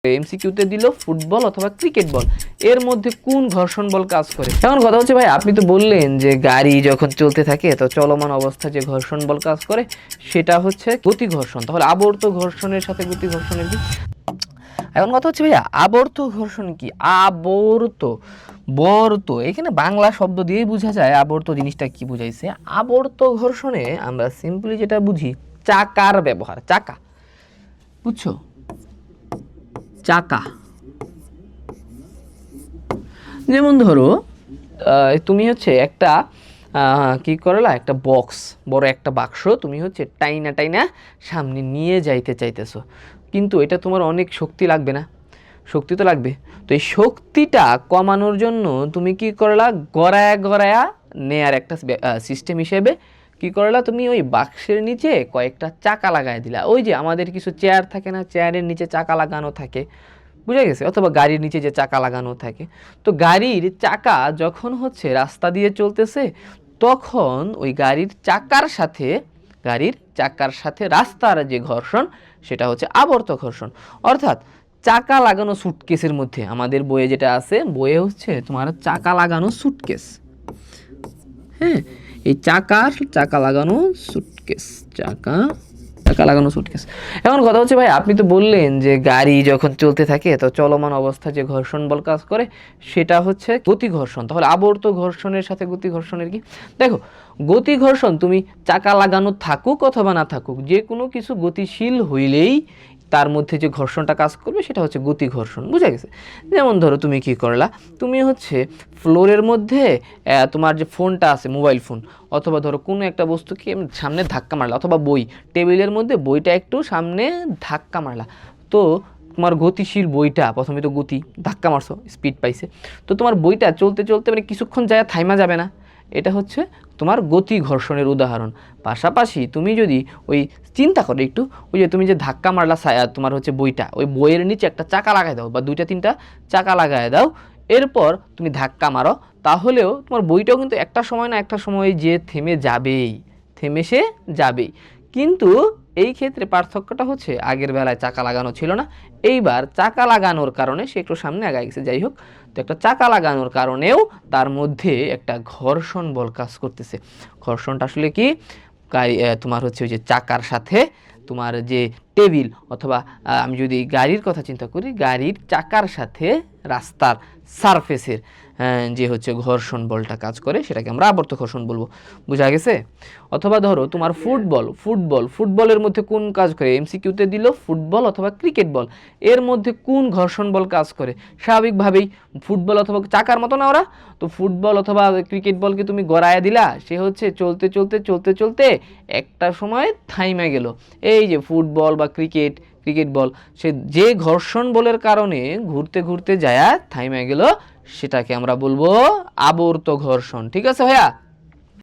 এমসিকিউতে দিল ফুটবল অথবা ক্রিকেট বল, এর মধ্যে কোন ঘর্ষণ বল কাজ করে? এখন কথা হচ্ছে ভাই, আপনি তো বললেন যে গাড়ি যখন চলতে থাকে তো চলমান অবস্থায় যে ঘর্ষণ বল কাজ করে সেটা হচ্ছে গতি ঘর্ষণ। তাহলে আবর্ত ঘর্ষণের সাথে গতি ঘর্ষণের কি? এখন কথা হচ্ছে ভাইয়া, আবর্ত ঘর্ষণ কি? আবর্ত বর্ত, এখানে বাংলা শব্দ দিয়েই বোঝা যায় আবর্ত জিনিসটা কি বুঝাইছে। আবর্ত ঘর্ষণে আমরা সিম্পলি যেটা বুঝি, চাকার ব্যবহার। চাকা, বুঝছো? চাকা, যেমন ধরো তুমি হচ্ছে একটা কি করলা, একটা বক্স, বড় একটা বাক্স তুমি হচ্ছে টাইনা টাইনা সামনে নিয়ে যাইতে চাইতেছো, কিন্তু এটা তোমার অনেক শক্তি লাগবে না? শক্তি তো লাগবে। তো এই শক্তিটা কমানোর জন্য তুমি কি করলা, গড়ায়া গড়ায়া নেয়ার একটা সিস্টেম হিসেবে কি করলা, তুমি ওই বাক্সের নিচে কয়েকটা চাকা লাগাই দিলা। ওই যে আমাদের কিছু চেয়ার থাকে না, চেয়ারের নিচে চাকা লাগানো থাকে, বুঝা গেছে? অথবা গাড়ির নিচে যে চাকা লাগানো থাকে, তো গাড়ির চাকা যখন হচ্ছে রাস্তা দিয়ে চলতেছে তখন ওই গাড়ির চাকার সাথে রাস্তার যে ঘর্ষণ সেটা হচ্ছে আবর্ত ঘর্ষণ। অর্থাৎ চাকা লাগানো সুটকেসের মধ্যে, আমাদের বইয়ে যেটা আছে, বইয়ে হচ্ছে তোমার চাকা লাগানো সুটকেস, হ্যাঁ, এই চাকা লাগানো সুটকেস, চাকা লাগানো সুটকেস। এখন কথা হচ্ছে ভাই, আপনি তো বললেন যে গাড়ি যখন চলতে থাকে তো চলমান অবস্থায় যে ঘর্ষণ বল কাজ করে সেটা হচ্ছে গতি ঘর্ষণ। তাহলে আবর্ত ঘর্ষণের সাথে গতি ঘর্ষণের কি? দেখো, গতি ঘর্ষণ তুমি চাকা লাগানো থাকুক অথবা না থাকুক, যে কোনো কিছু গতিশীল হইলেই তার মধ্যে যে ঘর্ষণটা কাজ করবে সেটা হচ্ছে গতি ঘর্ষণ, বুঝা গেছে? যেমন ধরো তুমি কি করলা, তুমি হচ্ছে ফ্লোরের মধ্যে তোমার যে ফোনটা আছে, মোবাইল ফোন, অথবা ধরো কোনো একটা বস্তুকে সামনে ধাক্কা মারলা, অথবা বই, টেবিলের মধ্যে বইটা একটু সামনে ধাক্কা মারলা, তো তোমার গতিশীল বইটা প্রথমে তো গতি, ধাক্কা মারছো, স্পিড পাইছে, তো তোমার বইটা চলতে চলতে মানে কিছুক্ষণ যায় থাইমা যাবে না, এটা হচ্ছে তোমার গতি ঘর্ষণের উদাহরণ। পাশাপাশি তুমি যদি ওই চিন্তা করো একটু, ওই যে তুমি যে ধাক্কা মারলা তোমার হচ্ছে বইটা, ওই বইয়ের নিচে একটা চাকা লাগাই দাও বা দুইটা তিনটা চাকা লাগাই দাও, এরপর তুমি ধাক্কা মারো, তাহলেও তোমার বইটাও কিন্তু একটা সময় না একটা সময় যে থেমে সে যাবেই। কিন্তু এই ক্ষেত্রে পার্থক্যটা হচ্ছে, আগের বেলায় চাকা লাগানো ছিল না, এইবার চাকা লাগানোর কারণে সে একটু সামনে আগায় গেছে। যাই হোক, তো একটা চাকা লাগানোর কারণেও তার মধ্যে একটা ঘর্ষণ বল কাজ করতেছে। ঘর্ষণটা আসলে কি, তোমার হচ্ছে ওই যে চাকার সাথে তোমার যে টেবিল, অথবা আমি যদি গাড়ির কথা চিন্তা করি, গাড়ির চাকার সাথে রাস্তার সারফেসের যে হচ্ছে ঘর্ষণ বলটা কাজ করে সেটাকে আমরা আবর্ত ঘর্ষণ বলবো, বোঝা গেছে? অথবা ধরো তোমার ফুটবলের মধ্যে কোন কাজ করে? এমসিকিউতে দিল ফুটবল অথবা ক্রিকেট বল, এর মধ্যে কোন ঘর্ষণ বল কাজ করে? স্বাভাবিকভাবেই ফুটবল অথবা চাকার মতো না ওরা, তো ফুটবল অথবা ক্রিকেট বলকে তুমি গড়ায়া দিলা, সে হচ্ছে চলতে চলতে চলতে চলতে একটা সময় থাইমা গেল। এই যে ফুটবল বা ক্রিকেট বল, সে যে ঘর্ষণ বলের কারণে ঘুরতে ঘুরতে যায় থাইমা গেল, সেটাকে আমরা বলবো আবর্ত ঘর্ষণ। ঠিক আছে ভাইয়া?